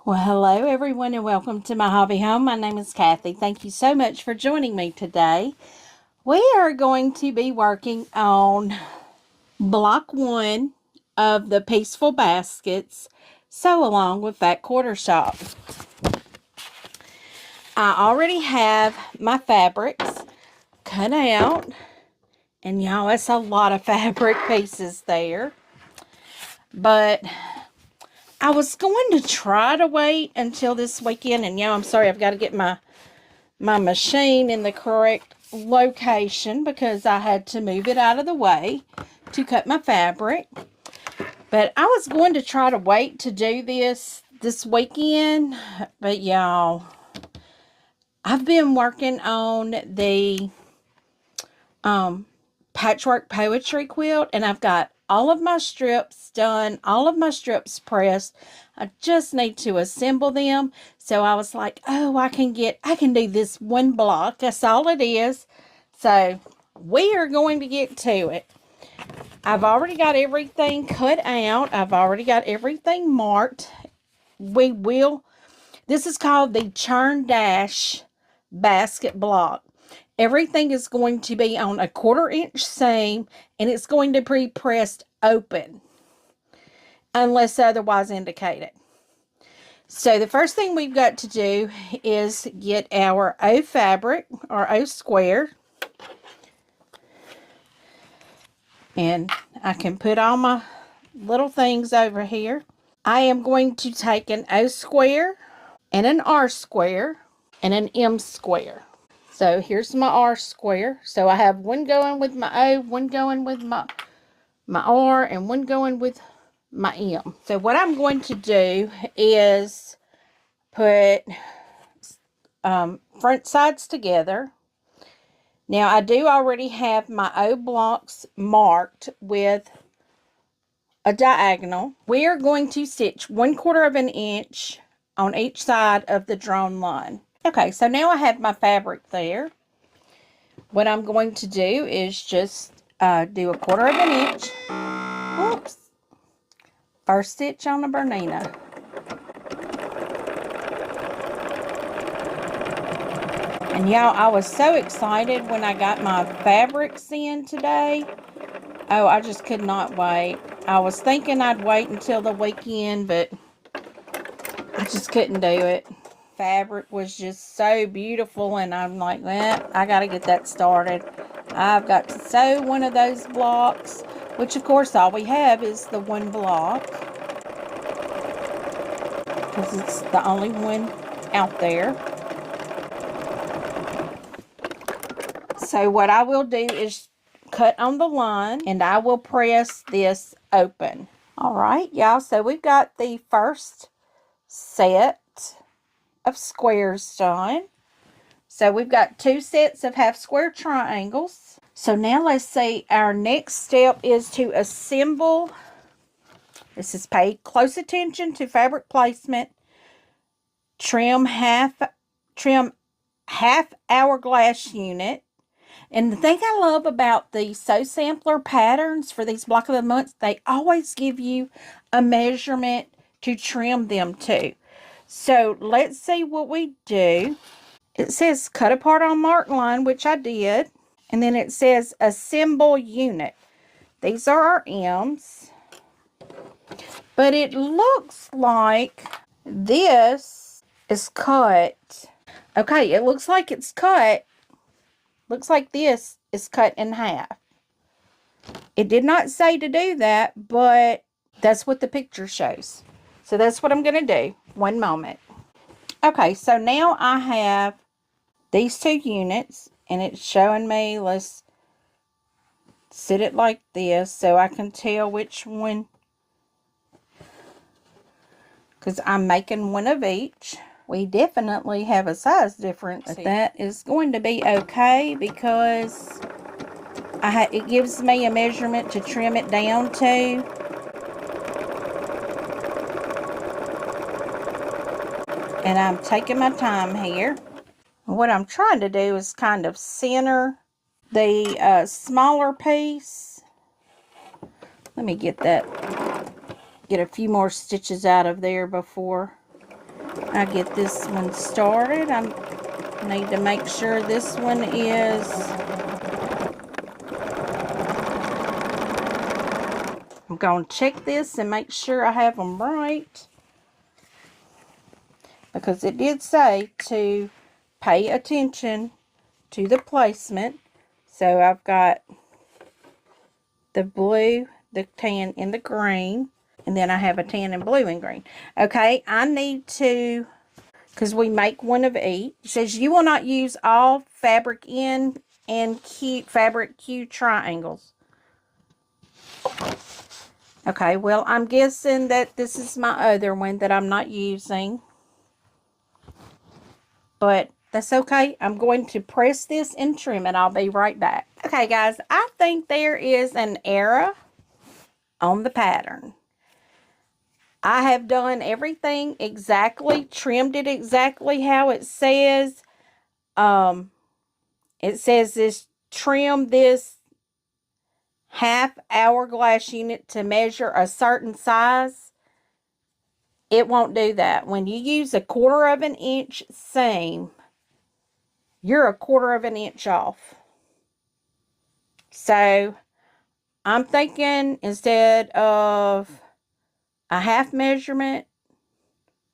Well, hello everyone and welcome to my hobby home. My name is Cathy. Thank you so much for joining me today. We are going to be working on block 1 of the Pieceful baskets, sew along with that quarter shop. I already have my fabrics cut out, and y'all, it's a lot of fabric pieces there. But I was going to try to wait until this weekend, and I'm sorry, I've got to get my machine in the correct location because I had to move it out of the way to cut my fabric. But I was going to try to wait to do this weekend, but y'all, I've been working on the patchwork poetry quilt, and I've got all of my strips done, all of my strips pressed. I just need to assemble them. So I was like, oh, I can do this one block. That's all it is. So we are going to get to it. I've already got everything cut out. I've already got everything marked. This is called the Churn Dash basket block. Everything is going to be on a 1/4 inch seam, and it's going to be pressed open unless otherwise indicated. So the first thing we've got to do is get our O fabric or O square, and I can put all my little things over here. I am going to take an O square and an R square and an M square. So here's my R square. So I have one going with my O, one going with my R, and one going with my M. So what I'm going to do is put front sides together. Now I do already have my O blocks marked with a diagonal. We are going to stitch 1/4 of an inch on each side of the drawn line. Okay, so now I have my fabric there. What I'm going to do is just do 1/4 of an inch. Oops. First stitch on the Bernina. And y'all, I was so excited when I got my fabrics in today. Oh, I just could not wait. I was thinking I'd wait until the weekend, but I just couldn't do it. Fabric was just so beautiful, and I'm like, well, I got to get that started. I've got to sew one of those blocks, which of course all we have is the one block, because it's the only one out there. So what I will do is cut on the line, and I will press this open. All right, y'all, so we've got the first set of squares done. So we've got 2 sets of half square triangles. So now let's see, our next step is to assemble. This is pay close attention to fabric placement. Trim half hourglass unit. And the thing I love about the Sew Sampler patterns for these block of the months, they always give you a measurement to trim them to. So let's see what we do. It says cut apart on mark line, which I did. And then it says assemble unit. These are our M's. But it looks like this is cut. Okay, it looks like it's cut. Looks like this is cut in half. It did not say to do that, but that's what the picture shows. So that's what I'm going to do. One moment. Okay, so now I have these 2 units, and it's showing me, let's sit it like this so I can tell which one, because I'm making one of each. We definitely have a size difference, but that is going to be okay because it gives me a measurement to trim it down to. And I'm taking my time here. What I'm trying to do is kind of center the smaller piece. Let me get a few more stitches out of there before I get this one started. I need to make sure this one is... I'm going to check this and make sure I have them right, because it did say to pay attention to the placement. So I've got the blue, the tan, and the green, and then I have a tan and blue and green. Okay, I need to, because we make one of each. It says you will not use all fabric in and fabric Q triangles. Okay, well, I'm guessing that this is my other one that I'm not using. But that's okay. I'm going to press this and trim it. I'll be right back. Okay, guys, I think there is an error on the pattern. I have done everything exactly, trimmed it exactly how it says. It says this, trim this half hourglass unit to measure a certain size. It won't do that. When you use a 1/4 of an inch seam, you're a 1/4 of an inch off. So I'm thinking instead of a half measurement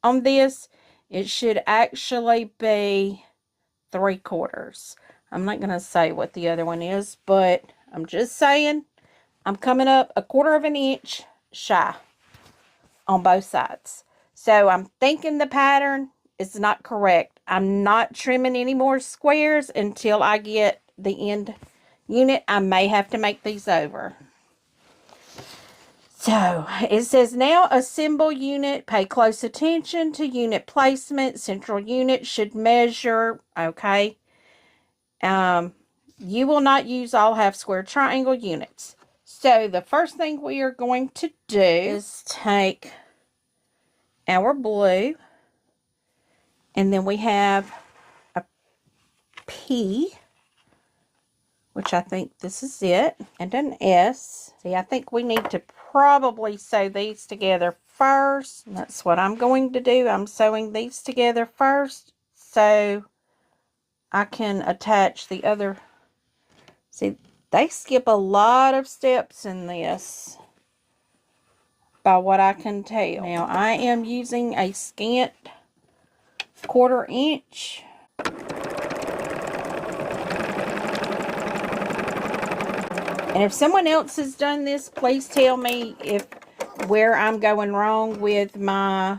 on this, it should actually be 3/4. I'm not going to say what the other one is, but I'm just saying I'm coming up a 1/4 of an inch shy on both sides. So I'm thinking the pattern is not correct. I'm not trimming any more squares until I get the end unit. I may have to make these over. So it says now assemble unit, pay close attention to unit placement. Central unit should measure, okay. You will not use all half square triangle units. So the first thing we are going to do is take our blue, and then we have a P, which I think this is it, and an S. See, I think we need to probably sew these together first. That's what I'm going to do. I'm sewing these together first so I can attach the other. See, they skip a lot of steps in this, by what I can tell. Now, I am using a scant 1/4 inch. And if someone else has done this, please tell me where I'm going wrong with my,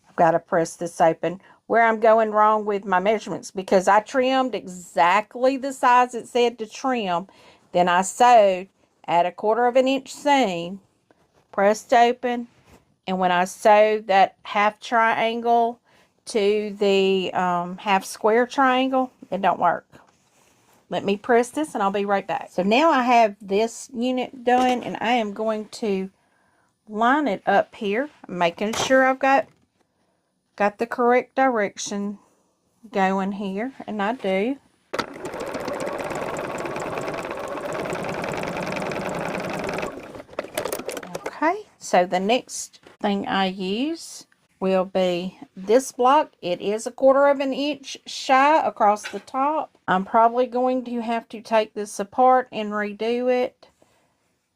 I've got to press this open, where I'm going wrong with my measurements, because I trimmed exactly the size it said to trim. Then I sewed at a 1/4 of an inch seam, pressed open, and when I sewed that half triangle to the half square triangle, it don't work. Let me press this and I'll be right back. So now I have this unit done, and I am going to line it up here, making sure I've got the correct direction going here, and I do. Okay, so the next thing I use will be this block. It is a 1/4 of an inch shy across the top. I'm probably going to have to take this apart and redo it.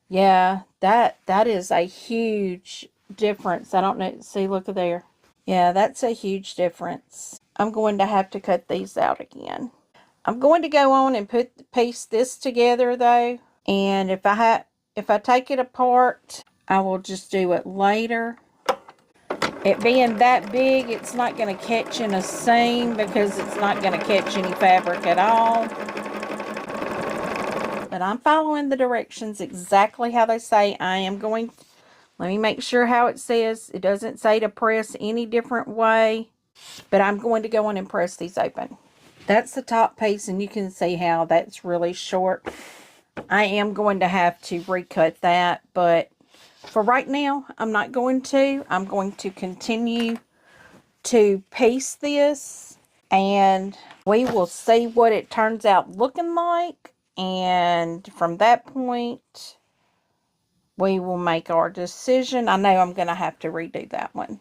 Yeah, that is a huge difference. I don't know. See, look at there. Yeah, that's a huge difference. I'm going to have to cut these out again. I'm going to go on and piece this together though. And if I take it apart, I will just do it later. It being that big, it's not going to catch in a seam because it's not going to catch any fabric at all. But I'm following the directions exactly how they say. I am going, let me make sure how it says. It doesn't say to press any different way, but I'm going to go on and press these open. That's the top piece, and you can see how that's really short. I am going to have to recut that, but for right now, I'm not going to. I'm going to continue to piece this, and we will see what it turns out looking like. And from that point, we will make our decision. I know I'm going to have to redo that one.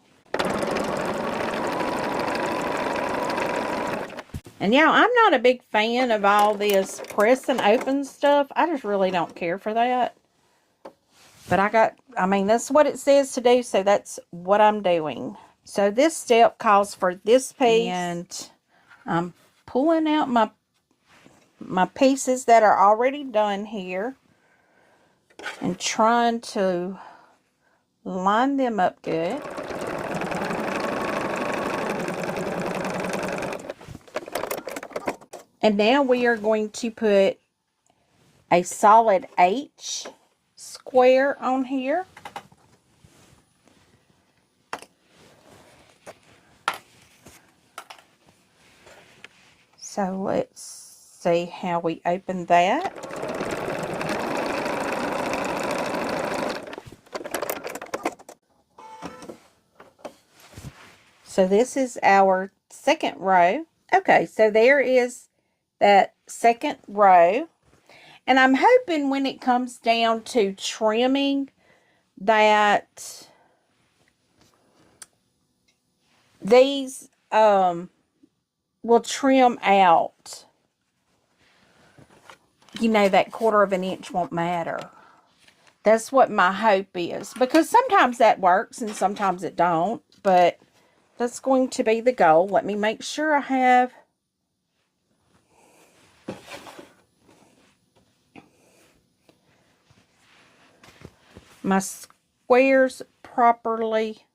And yeah, I'm not a big fan of all this press and open stuff. I just really don't care for that. But I mean, that's what it says to do, so that's what I'm doing. So this step calls for this piece, and I'm pulling out my pieces that are already done here and trying to line them up good. And now we are going to put a solid H square on here. So let's see how we open that. So this is our second row. Okay, so there is that second row. And I'm hoping when it comes down to trimming that these will trim out. You know, that 1/4 of an inch won't matter. That's what my hope is. Because sometimes that works and sometimes it don't. But that's going to be the goal. Let me make sure I have my squares properly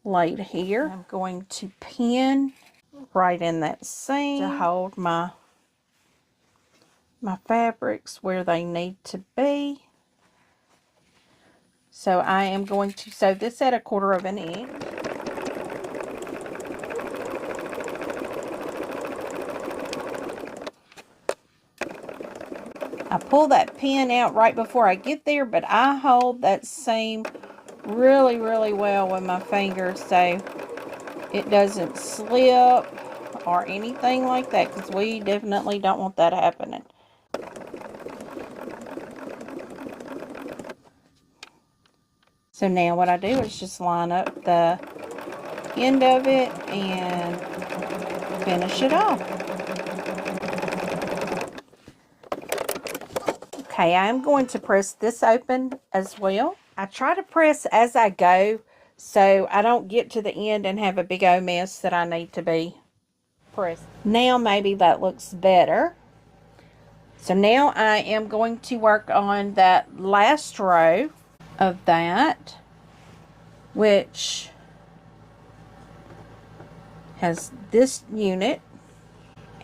laid here. I'm going to pin right in that seam to hold my fabrics where they need to be. So I am going to sew this at a 1/4 of an inch. I pull that pin out right before I get there, but I hold that seam really, really well with my fingers so it doesn't slip or anything like that, because we definitely don't want that happening. So now what I do is just line up the end of it and finish it off. Okay, I'm going to press this open as well. I try to press as I go so I don't get to the end and have a big old mess that I need to be pressed. Now maybe that looks better. So now I am going to work on that last row of that, which has this unit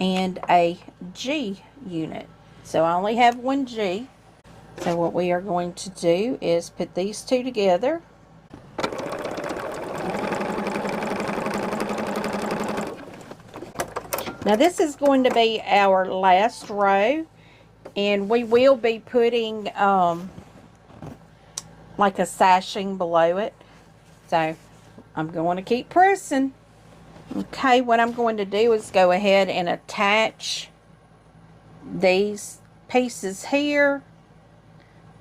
and a G unit. So I only have one G. So what we are going to do is put these two together. Now this is going to be our last row, and we will be putting like a sashing below it. So I'm going to keep pressing. Okay, what I'm going to do is go ahead and attach these pieces here.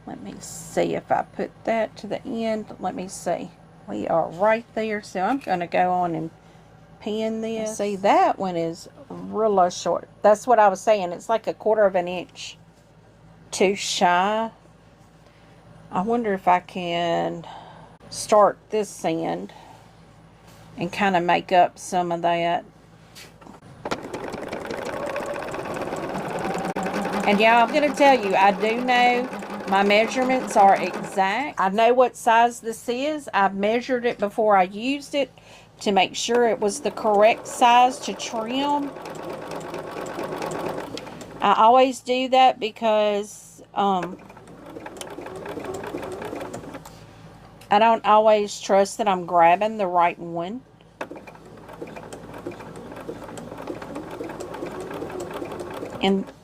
Let me see if I put that to the end. Let me see. We are right there. So I'm going to go on and pin this. See, that one is real short. That's what I was saying. It's like a 1/4 of an inch too shy. I wonder if I can start this end and kind of make up some of that. And yeah, I'm going to tell you, I do know my measurements are exact. I know what size this is. I've measured it before I used it to make sure it was the correct size to trim. I always do that because I don't always trust that I'm grabbing the right one.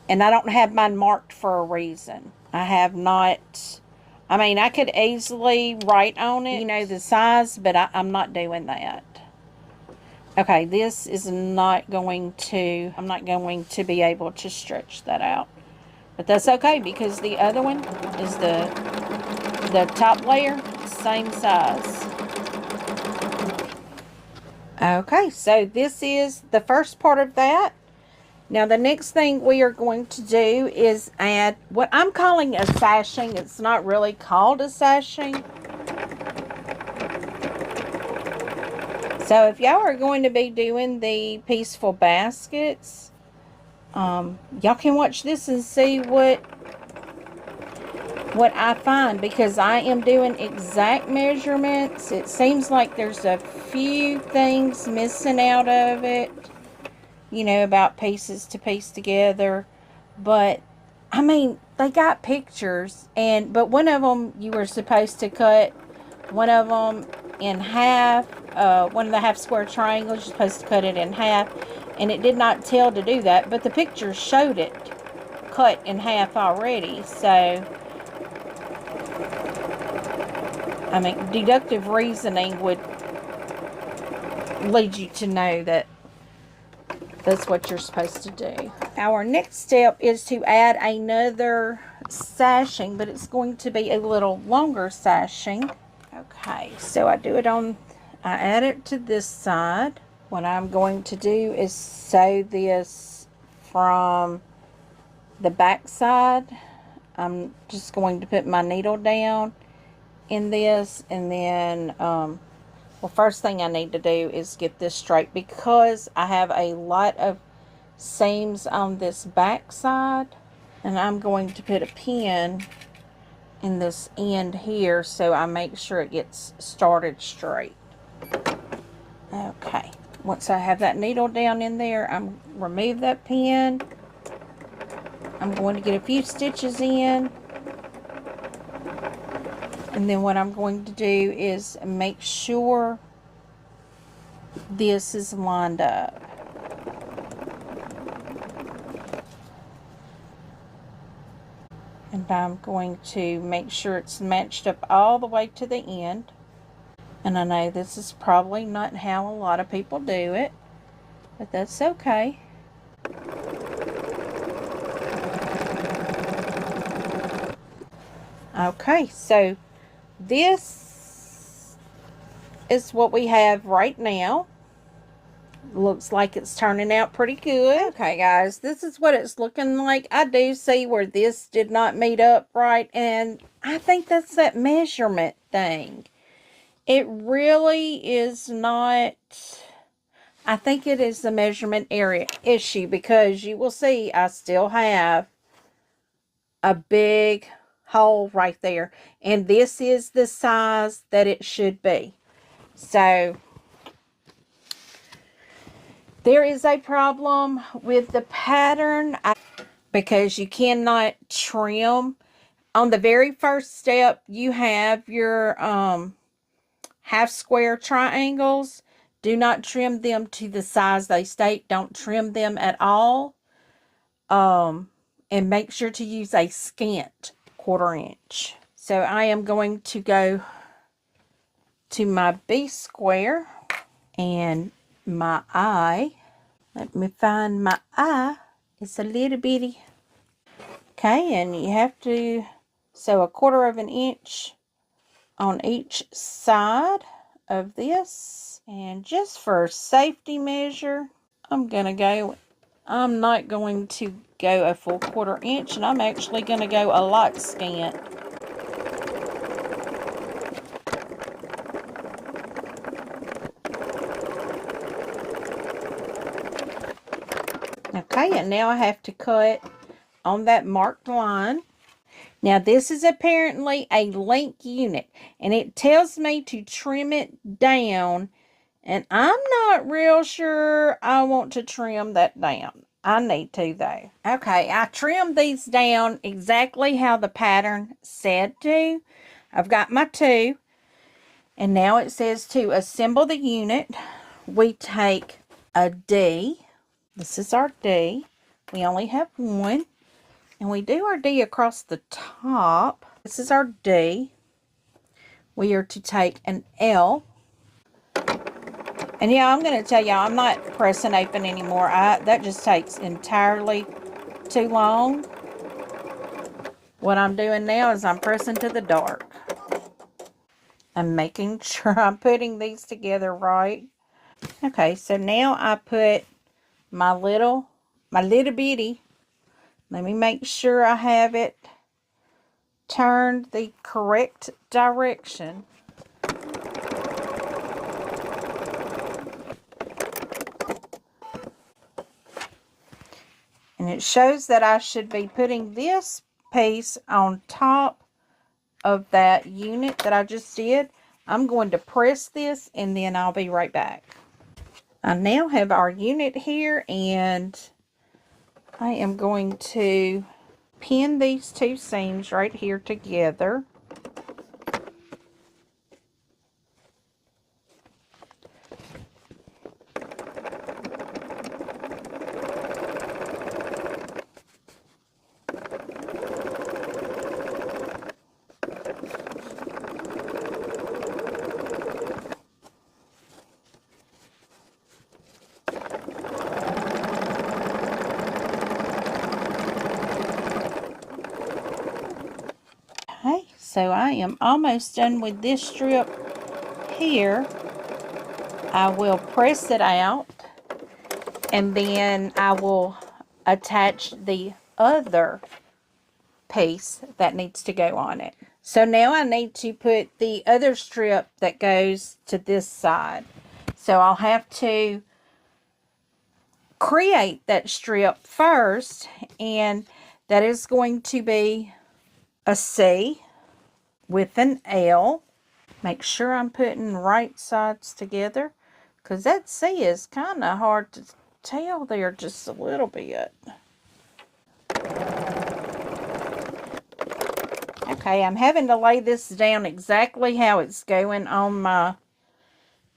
And I don't have mine marked for a reason. I have not, I mean, I could easily write on it, you know, the size, but I'm not doing that. Okay, this is not going to, I'm not going to be able to stretch that out. But that's okay, because the other one is the top layer, same size. Okay, so this is the first part of that. Now the next thing we are going to do is add what I'm calling a sashing. It's not really called a sashing. So if y'all are going to be doing the Pieceful baskets, y'all can watch this and see what I find, because I am doing exact measurements. It seems like there's a few things missing out of it, you know, about pieces to piece together. But I mean, they got pictures, but one of them you were supposed to cut one of them in half. One of the half square triangles, you're supposed to cut it in half, and it did not tell to do that, but the pictures showed it cut in half already. So I mean, deductive reasoning would lead you to know that that's what you're supposed to do. Our next step is to add another sashing, but it's going to be a little longer sashing. Okay, so I add it to this side. What I'm going to do is sew this from the back side. I'm just going to put my needle down in this, and then well, first thing I need to do is get this straight, because I have a lot of seams on this back side, and I'm going to put a pin in this end here so I make sure it gets started straight. Okay, once I have that needle down in there, I'm remove that pin. I'm going to get a few stitches in, and then what I'm going to do is make sure this is lined up. And I'm going to make sure it's matched up all the way to the end. And I know this is probably not how a lot of people do it, but that's okay. Okay, so this is what we have right now. Looks like it's turning out pretty good. Okay, guys, this is what it's looking like. I do see where this did not meet up right, and I think that's that measurement thing. It really is not. I think it is the measurement area issue, because you will see I still have a big hole right there, and this is the size that it should be. So there is a problem with the pattern, because you cannot trim. On the very first step, you have your half square triangles. Do not trim them to the size they state. Don't trim them at all. And make sure to use a scant 1/4 inch. So I am going to go to my B square and my eye. Let me find my eye. It's a little bitty. Okay, and you have to sew 1/4 inch on each side of this. And just for safety measure, I'm not going to go a full 1/4 inch, and I'm actually going to go a lot scant. Okay, and now I have to cut on that marked line. Now this is apparently a link unit, and it tells me to trim it down, and I'm not real sure I want to trim that down. I need to though. Okay, I trimmed these down exactly how the pattern said to. I've got my 2, and now it says to assemble the unit, we take a D. This is our D. We only have one. And we do our D across the top. This is our D. We are to take an L. And yeah, I'm going to tell y'all, I'm not pressing open anymore. That just takes entirely too long. What I'm doing now is I'm pressing to the dark. I'm making sure I'm putting these together right. Okay, so now I put my little my little bitty. Let me make sure I have it turned the correct direction. And it shows that I should be putting this piece on top of that unit that I just did. I'm going to press this and then I'll be right back. I now have our unit here, and I am going to pin these two seams right here together. Okay, so I am almost done with this strip here. I will press it out, and then I will attach the other piece that needs to go on it. So now I need to put the other strip that goes to this side. So I'll have to create that strip first, and that is going to be a C with an L. Make sure I'm putting right sides together, because that C is kind of hard to tell there just a little bit. Okay, I'm having to lay this down exactly how it's going on my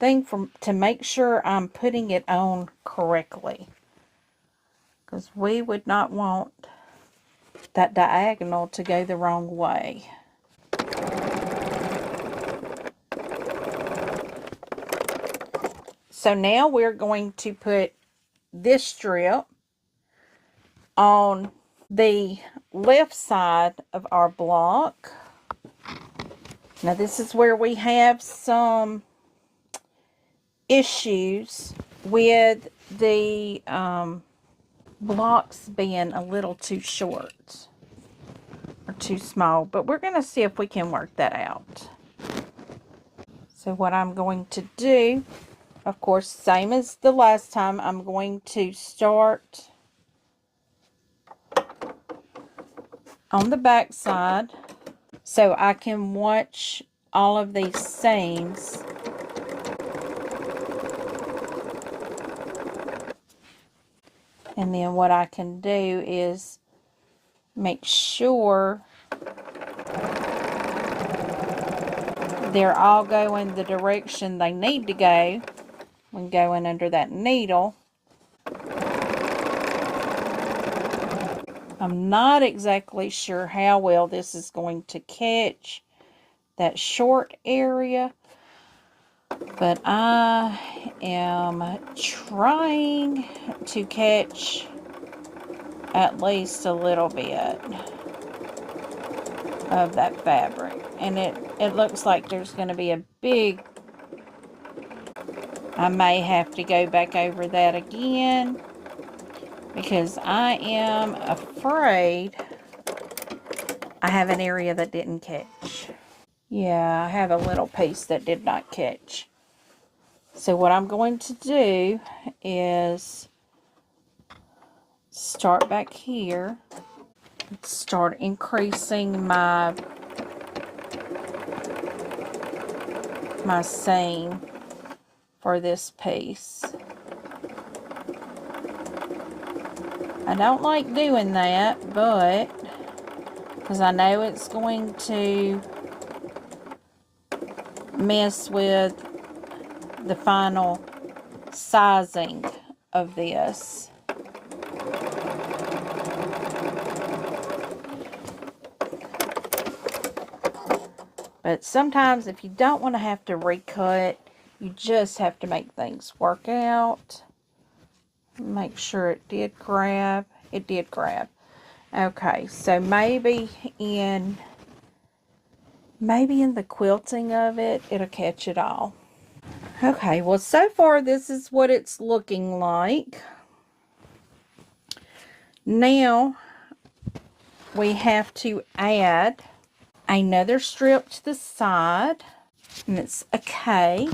thing to make sure I'm putting it on correctly, because we would not want that diagonal to go the wrong way. So now we're going to put this strip on the left side of our block. Now this is where we have some issues with the blocks being a little too short or too small, but we're going to see if we can work that out. So what I'm going to do, of course, same as the last time, I'm going to start on the back side so I can watch all of these seams. And then what I can do is make sure they're all going the direction they need to go when going under that needle. I'm not exactly sure how well this is going to catch that short area, but I am trying to catch at least a little bit of that fabric. And it looks like there's going to be a big... I may have to go back over that again, because I am afraid I have an area that didn't catch. Yeah, I have a little piece that did not catch. So what I'm going to do is start back here, start increasing my seam for this piece. I don't like doing that, but because I know it's going to mess with the final sizing of this. But sometimes if you don't want to have to recut, you just have to make things work out. Make sure it did grab. It did grab. Okay, so maybe in the quilting of it, it'll catch it all. Okay, well, so far this is what it's looking like. Now we have to add another strip to the side, and it's a K.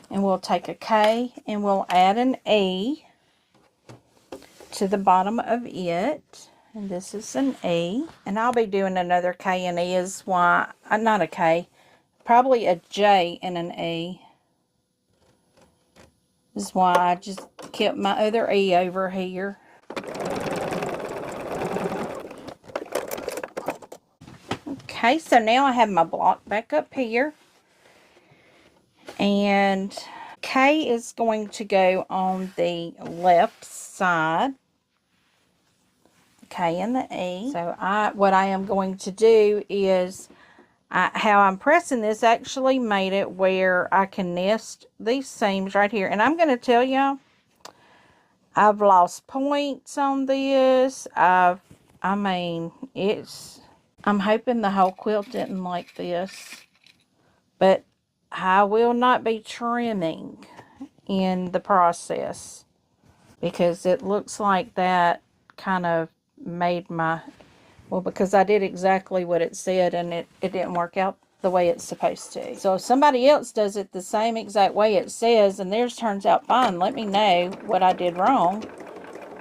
And we'll take a K and we'll add an E to the bottom of it. And this is an E. And I'll be doing another K and E is why, not a K, probably a J and an E. This is why I just kept my other E over here. Okay, so now I have my block back up here. And K is going to go on the left side. K and the E. So what I am going to do is, how I'm pressing this actually made it where I can nest these seams right here. And I'm going to tell y'all, I've lost points on this. I mean, I'm hoping the whole quilt didn't like this. But I will not be trimming in the process, because it looks like that kind of made my, well, because I did exactly what it said and it didn't work out the way it's supposed to. So if somebody else does it the same exact way it says and theirs turns out fine, let me know what I did wrong,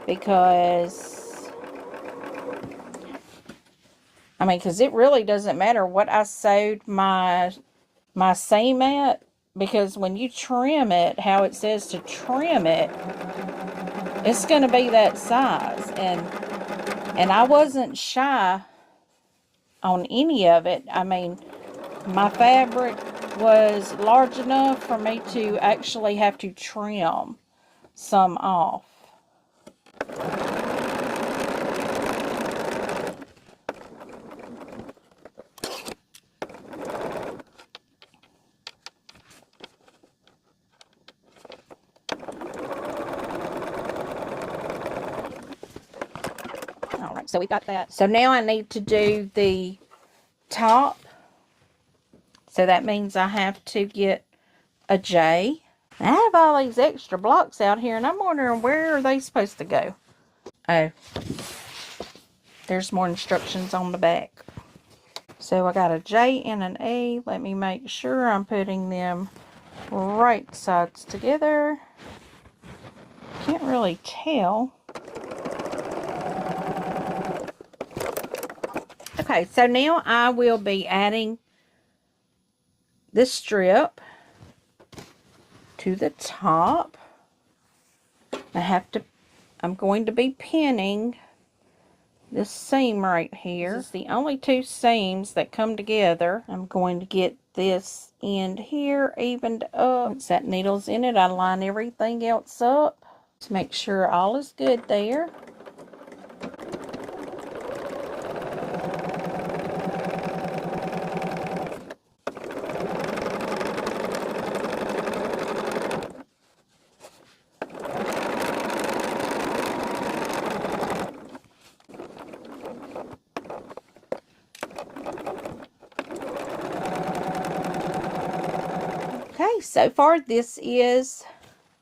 because I mean, because it really doesn't matter what I sewed my seam at, because when you trim it how it says to trim it, it's going to be that size. And I wasn't shy on any of it. I mean, my fabric was large enough for me to actually have to trim some off. All right, so we got that. So now I need to do the top. So that means I have to get a J. I have all these extra blocks out here, and I'm wondering, where are they supposed to go? Oh, there's more instructions on the back. So I got a J and an A. Let me make sure I'm putting them right sides together. Can't really tell. Okay, so now I will be adding this strip to the top. I'm going to be pinning this seam right here. This is the only two seams that come together. I'm going to get this end here evened up. Once that needle's in it, I line everything else up to make sure all is good there. Okay, so far this is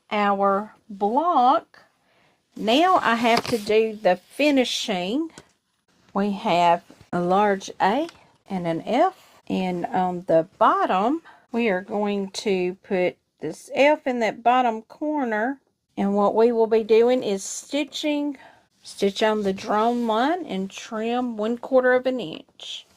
our block. Now I have to do the finishing. We have a large A and an F, and on the bottom we are going to put this F in that bottom corner, and what we will be doing is stitch on the drawn line and trim 1/4 of an inch.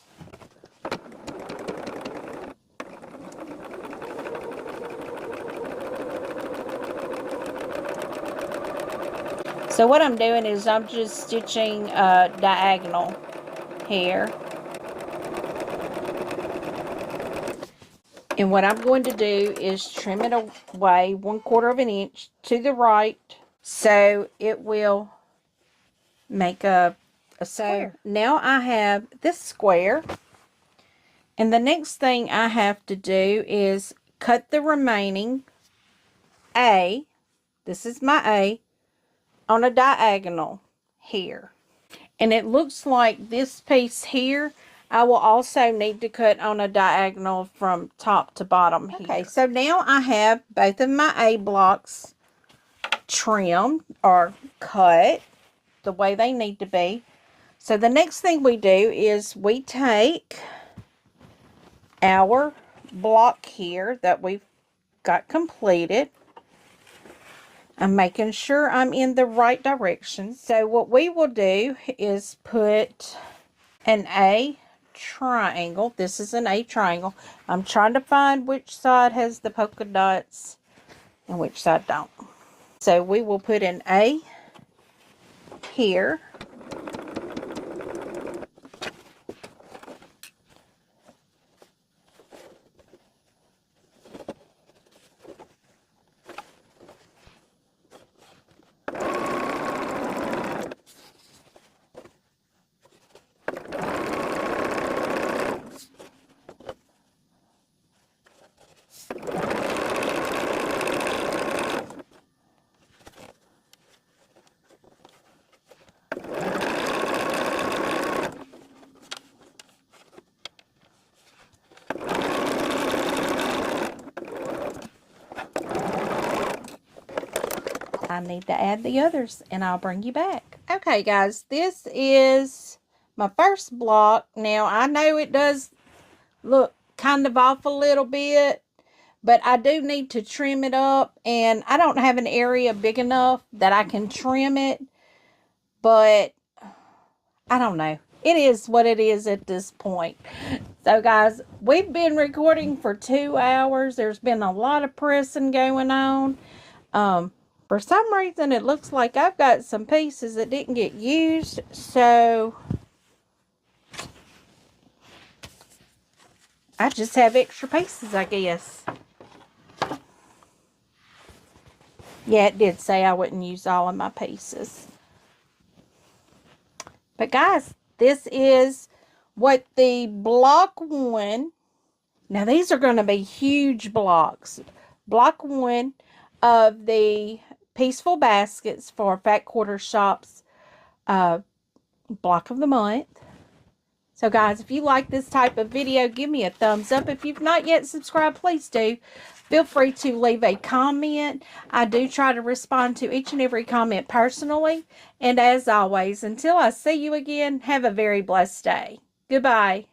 So what I'm doing is I'm just stitching diagonal here. And what I'm going to do is trim it away 1/4 of an inch to the right, so it will make a square. So now I have this square, and the next thing I have to do is cut the remaining A. This is my A on a diagonal here. And it looks like this piece here, I will also need to cut on a diagonal from top to bottom here. Okay, so now I have both of my A blocks trimmed or cut. the way they need to be. So the next thing we do is we take our block here that we've got completed. I'm making sure I'm in the right direction. So what we will do is put an A triangle. This is an A triangle. I'm trying to find which side has the polka dots and which side don't. So we will put an A here. I need to add the others and I'll bring you back. Okay guys, this is my first block. Now I know it does look kind of off a little bit, but I do need to trim it up, and I don't have an area big enough that I can trim it, but I don't know. It is what it is at this point. So guys, we've been recording for 2 hours. There's been a lot of pressing going on. For some reason, it looks like I've got some pieces that didn't get used, so I just have extra pieces, I guess. Yeah, it did say I wouldn't use all of my pieces. But guys, this is what the block 1. Now, these are going to be huge blocks. Block 1 of the Pieceful baskets for Fat Quarter Shop's block of the month. So guys, if you like this type of video, give me a thumbs up. If you've not yet subscribed, please do. Feel free to leave a comment. I do try to respond to each and every comment personally. And as always, until I see you again, have a very blessed day. Goodbye.